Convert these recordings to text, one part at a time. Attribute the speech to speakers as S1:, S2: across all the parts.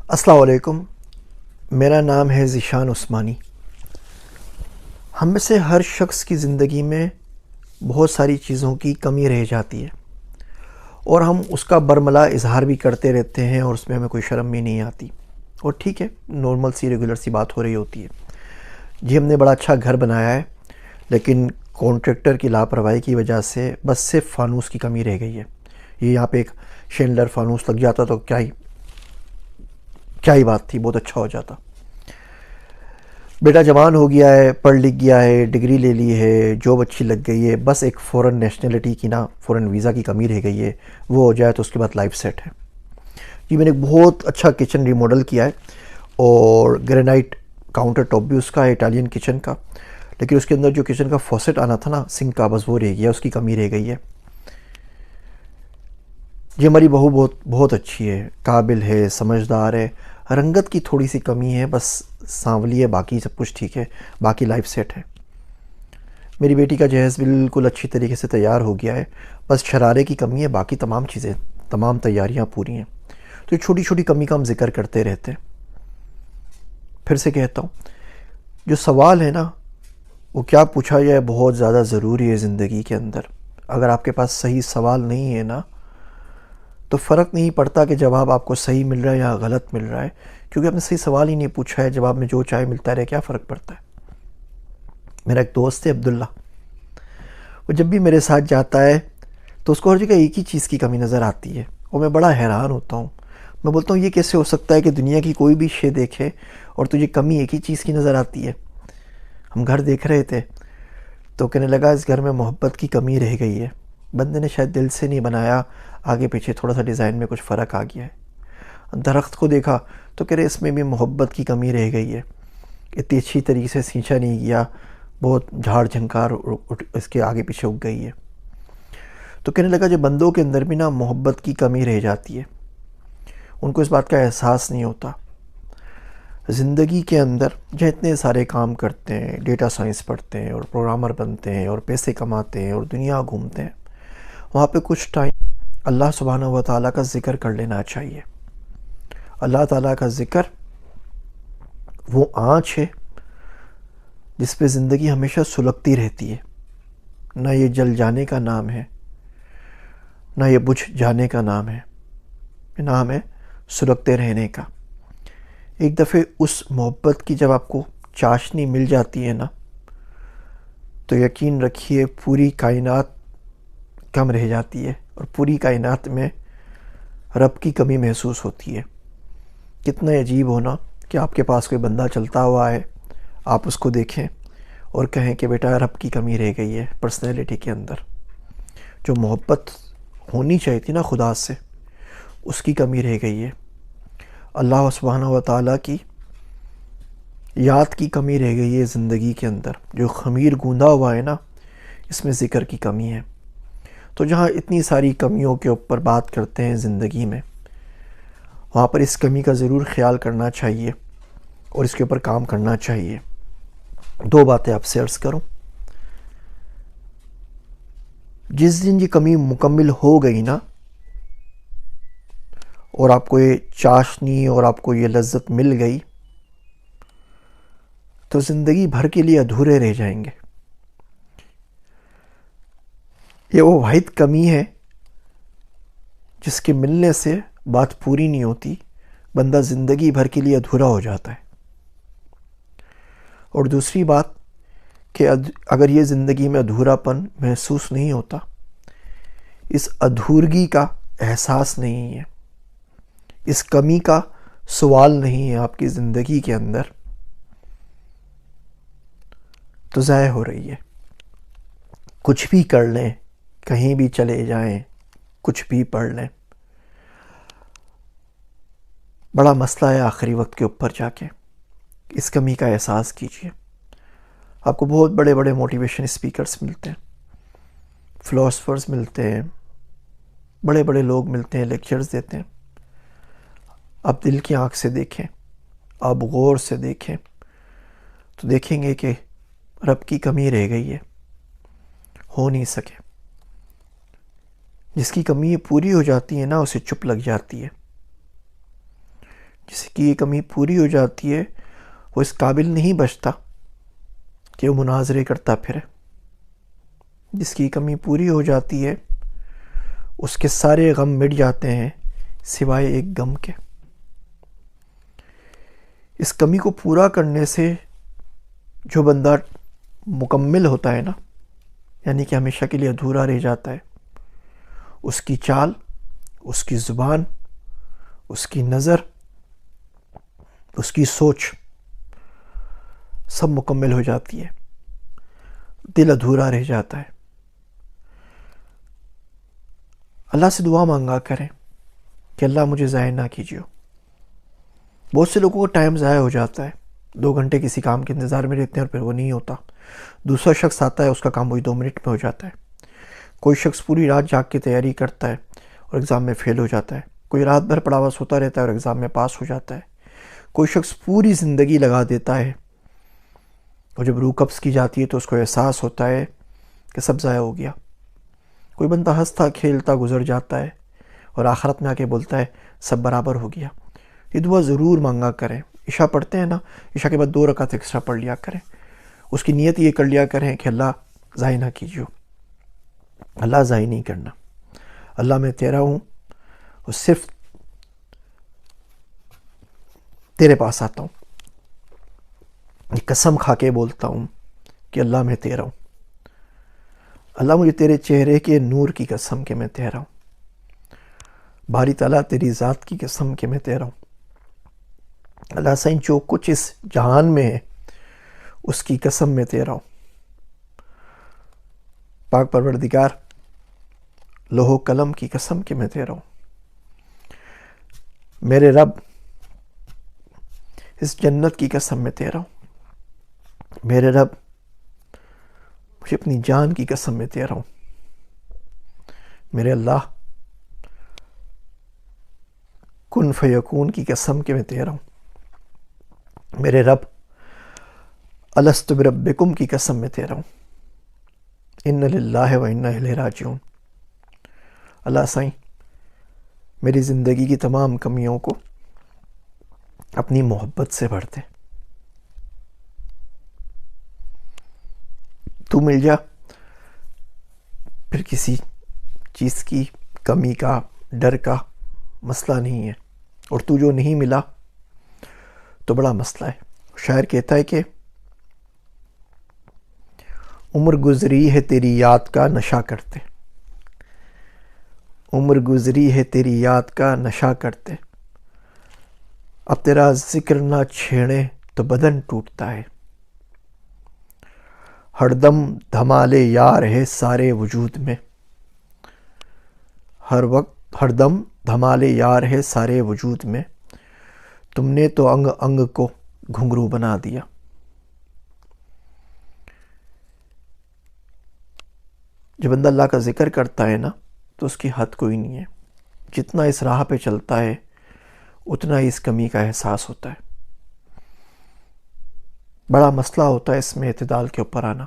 S1: السلام علیکم، میرا نام ہے ذیشان عثمانی۔ ہم میں سے ہر شخص کی زندگی میں بہت ساری چیزوں کی کمی رہ جاتی ہے اور ہم اس کا برملا اظہار بھی کرتے رہتے ہیں اور اس میں ہمیں کوئی شرم بھی نہیں آتی، اور ٹھیک ہے، نارمل سی ریگولر سی بات ہو رہی ہوتی ہے۔ جی، ہم نے بڑا اچھا گھر بنایا ہے لیکن کانٹریکٹر کی لاپرواہی کی وجہ سے بس صرف فانوس کی کمی رہ گئی ہے۔ یہ یہاں پہ ایک شینڈلر فانوس لگ جاتا تو کیا ہی بات تھی، بہت اچھا ہو جاتا۔ بیٹا جوان ہو گیا ہے، پڑھ لکھ گیا ہے، ڈگری لے لی ہے، جاب اچھی لگ گئی ہے، بس ایک فورن نیشنلٹی کی فورن ویزا کی کمی رہ گئی ہے، وہ ہو جائے تو اس کے بعد لائف سیٹ ہے۔ جی، میں نے ایک بہت اچھا کچن ریماڈل کیا ہے اور گرینائٹ کاؤنٹر ٹاپ بھی اس کا ہے، اٹالین کچن کا، لیکن اس کے اندر جو کچن کا فوسٹ آنا تھا نا، سنک کا، بس وہ رہ گیا، اس کی کمی رہ گئی ہے۔ جی، ہماری بہو بہت بہت اچھی ہے، قابل ہے، سمجھدار ہے، رنگت کی تھوڑی سی کمی ہے، بس سانولی ہے، باقی سب کچھ ٹھیک ہے، باقی لائف سیٹ ہے۔ میری بیٹی کا جہیز بالکل اچھی طریقے سے تیار ہو گیا ہے، بس شرارے کی کمی ہے، باقی تمام چیزیں، تمام تیاریاں پوری ہیں۔ تو یہ چھوٹی چھوٹی کمی کا ہم ذکر کرتے رہتے ہیں۔ پھر سے کہتا ہوں، جو سوال ہے نا، وہ کیا پوچھا جائے بہت زیادہ ضروری ہے زندگی کے اندر۔ اگر آپ کے پاس صحیح سوال نہیں ہے نا، تو فرق نہیں پڑتا کہ جواب آپ کو صحیح مل رہا ہے یا غلط مل رہا ہے، کیونکہ آپ نے صحیح سوال ہی نہیں پوچھا ہے، جواب میں جو چاہے ملتا رہے، کیا فرق پڑتا ہے۔ میرا ایک دوست ہے عبداللہ، وہ جب بھی میرے ساتھ جاتا ہے تو اس کو ہر جگہ ایک ہی چیز کی کمی نظر آتی ہے اور میں بڑا حیران ہوتا ہوں۔ میں بولتا ہوں، یہ کیسے ہو سکتا ہے کہ دنیا کی کوئی بھی شے دیکھے اور تجھے کمی ایک ہی چیز کی نظر آتی ہے۔ ہم گھر دیکھ رہے تھے تو کہنے لگا اس گھر میں محبت کی کمی رہ گئی ہے، بندے نے شاید دل سے نہیں بنایا، آگے پیچھے تھوڑا سا ڈیزائن میں کچھ فرق آ گیا ہے۔ درخت کو دیکھا تو کہہ رہے اس میں بھی محبت کی کمی رہ گئی ہے، اتنی اچھی طریقے سے سینچا نہیں گیا، بہت جھاڑ جھنکار اس کے آگے پیچھے اگ گئی ہے۔ تو کہنے لگا جو بندوں کے اندر بھی نا محبت کی کمی رہ جاتی ہے، ان کو اس بات کا احساس نہیں ہوتا۔ زندگی کے اندر جہاں اتنے سارے کام کرتے ہیں، ڈیٹا سائنس پڑھتے ہیں اور پروگرامر بنتے ہیں اور پیسے کماتے ہیں اور دنیا گھومتے ہیں، وہاں پہ کچھ ٹائم اللہ سبحانہ و تعالیٰ کا ذکر کر لینا چاہیے۔ اللہ تعالیٰ کا ذکر وہ آنچ ہے جس پہ زندگی ہمیشہ سلگتی رہتی ہے، نہ یہ جل جانے کا نام ہے، نہ یہ بجھ جانے کا نام ہے، نام ہے سلگتے رہنے کا۔ ایک دفعہ اس محبت کی جب آپ کو چاشنی مل جاتی ہے نا، تو یقین رکھیے پوری کائنات کم رہ جاتی ہے اور پوری کائنات میں رب کی کمی محسوس ہوتی ہے۔ کتنا عجیب ہونا کہ آپ کے پاس کوئی بندہ چلتا ہوا ہے، آپ اس کو دیکھیں اور کہیں کہ بیٹا رب کی کمی رہ گئی ہے پرسنالٹی کے اندر، جو محبت ہونی چاہیے تھی نا خدا سے، اس کی کمی رہ گئی ہے۔ اللہ سبحانہ و تعالیٰ کی یاد کی کمی رہ گئی ہے زندگی کے اندر، جو خمیر گوندا ہوا ہے نا، اس میں ذکر کی کمی ہے۔ تو جہاں اتنی ساری کمیوں کے اوپر بات کرتے ہیں زندگی میں، وہاں پر اس کمی کا ضرور خیال کرنا چاہیے اور اس کے اوپر کام کرنا چاہیے۔ دو باتیں آپ سے عرض کروں، جس دن یہ کمی مکمل ہو گئی نا اور آپ کو یہ چاشنی اور آپ کو یہ لذت مل گئی، تو زندگی بھر کے لیے ادھورے رہ جائیں گے۔ یہ وہ واحد کمی ہے جس کے ملنے سے بات پوری نہیں ہوتی، بندہ زندگی بھر کے لیے ادھورا ہو جاتا ہے۔ اور دوسری بات کہ اگر یہ زندگی میں ادھورا پن محسوس نہیں ہوتا، اس ادھورگی کا احساس نہیں ہے، اس کمی کا سوال نہیں ہے آپ کی زندگی کے اندر، تو ضائع ہو رہی ہے۔ کچھ بھی کر لیں، کہیں بھی چلے جائیں، کچھ بھی پڑھ لیں، بڑا مسئلہ ہے آخری وقت کے اوپر جا کے۔ اس کمی کا احساس کیجیے۔ آپ کو بہت بڑے بڑے موٹیویشن اسپیکرز ملتے ہیں، فلاسفرز ملتے ہیں، بڑے بڑے لوگ ملتے ہیں، لیکچرز دیتے ہیں۔ آپ دل کی آنکھ سے دیکھیں، آپ غور سے دیکھیں، تو دیکھیں گے کہ رب کی کمی رہ گئی ہے، ہو نہیں سکے۔ جس کی کمی پوری ہو جاتی ہے نا، اسے چپ لگ جاتی ہے۔ جس کی یہ کمی پوری ہو جاتی ہے وہ اس قابل نہیں بچتا کہ وہ مناظرے کرتا پھرے. جس کی کمی پوری ہو جاتی ہے اس کے سارے غم مٹ جاتے ہیں سوائے ایک غم کے. اس کمی کو پورا کرنے سے جو بندہ مکمل ہوتا ہے نا، یعنی کہ ہمیشہ کے لیے ادھورا رہ جاتا ہے، اس کی چال، اس کی زبان، اس کی نظر، اس کی سوچ سب مکمل ہو جاتی ہے. دل ادھورا رہ جاتا ہے. اللہ سے دعا مانگا کریں کہ اللہ مجھے ضائع نہ کیجیے. بہت سے لوگوں کا ٹائم ضائع ہو جاتا ہے، 2 گھنٹے کسی کام کے انتظار میں رہتے ہیں اور پھر وہ نہیں ہوتا. دوسرا شخص آتا ہے، اس کا کام وہی 2 منٹ میں ہو جاتا ہے. کوئی شخص پوری رات جاگ کے تیاری کرتا ہے اور ایگزام میں فیل ہو جاتا ہے. کوئی رات بھر پڑا ہوا سوتا رہتا ہے اور ایگزام میں پاس ہو جاتا ہے. کوئی شخص پوری زندگی لگا دیتا ہے اور جب روح قبض کی جاتی ہے تو اس کو احساس ہوتا ہے کہ سب ضائع ہو گیا. کوئی بندہ ہنستا کھیلتا گزر جاتا ہے اور آخرت میں آ کے بولتا ہے سب برابر ہو گیا. یہ دعا ضرور مانگا کریں. عشاء پڑھتے ہیں نا، عشاء کے بعد 2 رکعت ایکسٹرا پڑھ لیا کریں. اس کی نیت یہ کر لیا کریں کہ اللہ ضائع نہ کیجیے، اللہ ضائع نہیں کرنا. اللہ میں تیرا ہوں اور صرف تیرے پاس آتا ہوں. یہ قسم کھا کے بولتا ہوں کہ اللہ میں تیرا ہوں. اللہ مجھے تیرے چہرے کے نور کی قسم کہ میں تیرا ہوں. باری تعالیٰ تیری ذات کی قسم کہ میں تیرا ہوں. اللہ سائن جو کچھ اس جہان میں ہے اس کی قسم میں تیرا ہوں. پاک پروردگار لوح و قلم کی قسم کہ میں تیرا ہوں. میرے رب اس جنت کی قسم میں تیرا ہوں. میرے رب مجھے اپنی جان کی قسم میں تیرا ہوں. میرے اللہ کن فیکون کی قسم کہ میں تیرا ہوں. میرے رب الست بربکم کی قسم میں تیرا ہوں. ان للہ و انا الیہ راجعون. اللہ سائیں میری زندگی کی تمام کمیوں کو اپنی محبت سے بھر دے. تو مل جا، پھر کسی چیز کی کمی کا ڈر کا مسئلہ نہیں ہے. اور تو جو نہیں ملا تو بڑا مسئلہ ہے. شاعر کہتا ہے کہ عمر گزری ہے تیری یاد کا نشہ کرتے، عمر گزری ہے تیری یاد کا نشہ کرتے، اب تیرا ذکر نہ چھیڑے تو بدن ٹوٹتا ہے. ہر دم دھمالے یار ہے سارے وجود میں، ہر دم دھمالے یار ہے سارے وجود میں، تم نے تو انگ انگ کو گھنگرو بنا دیا. جب بندہ اللہ کا ذکر کرتا ہے نا تو اس کی حد کوئی نہیں ہے. جتنا اس راہ پہ چلتا ہے اتنا ہی اس کمی کا احساس ہوتا ہے. بڑا مسئلہ ہوتا ہے اس میں اعتدال کے اوپر آنا،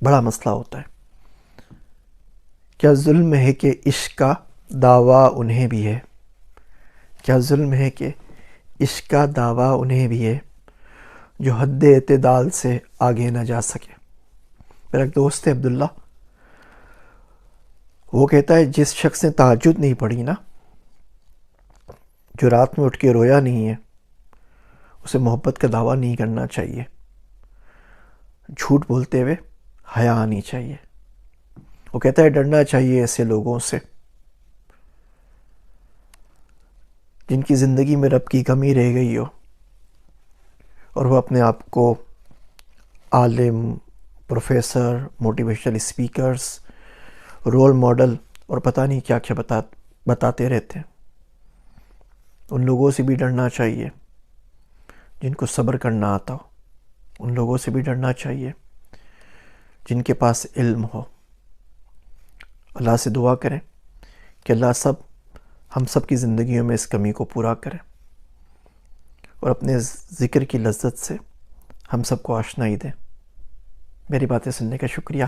S1: بڑا مسئلہ ہوتا ہے. کیا ظلم ہے کہ عشق کا دعویٰ انہیں بھی ہے، کیا ظلم ہے کہ عشق کا دعویٰ انہیں بھی ہے جو حد اعتدال سے آگے نہ جا سکے. میرا ایک دوست ہے عبداللہ، وہ کہتا ہے جس شخص نے تہجد نہیں پڑھی نا، جو رات میں اٹھ کے رویا نہیں ہے، اسے محبت کا دعویٰ نہیں کرنا چاہیے. جھوٹ بولتے ہوئے حیا آنی چاہیے. وہ کہتا ہے ڈرنا چاہیے ایسے لوگوں سے جن کی زندگی میں رب کی کمی رہ گئی ہو اور وہ اپنے آپ کو عالم، professor, motivational speakers, role model اور پتہ نہیں کیا کیا بتاتے رہتے ہیں. ان لوگوں سے بھی ڈرنا چاہیے جن کو صبر کرنا آتا ہو. ان لوگوں سے بھی ڈرنا چاہیے جن کے پاس علم ہو. اللہ سے دعا کریں کہ اللہ ہم سب کی زندگیوں میں اس کمی کو پورا کریں اور اپنے ذکر کی لذت سے ہم سب کو آشنائی دیں. میری باتیں سننے کا شکریہ.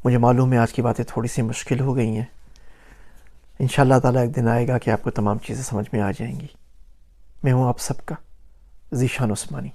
S1: مجھے معلوم ہے آج کی باتیں تھوڑی سی مشکل ہو گئی ہیں، انشاءاللہ تعالیٰ ایک دن آئے گا کہ آپ کو تمام چیزیں سمجھ میں آ جائیں گی۔ میں ہوں آپ سب کا ذیشان عثمانی۔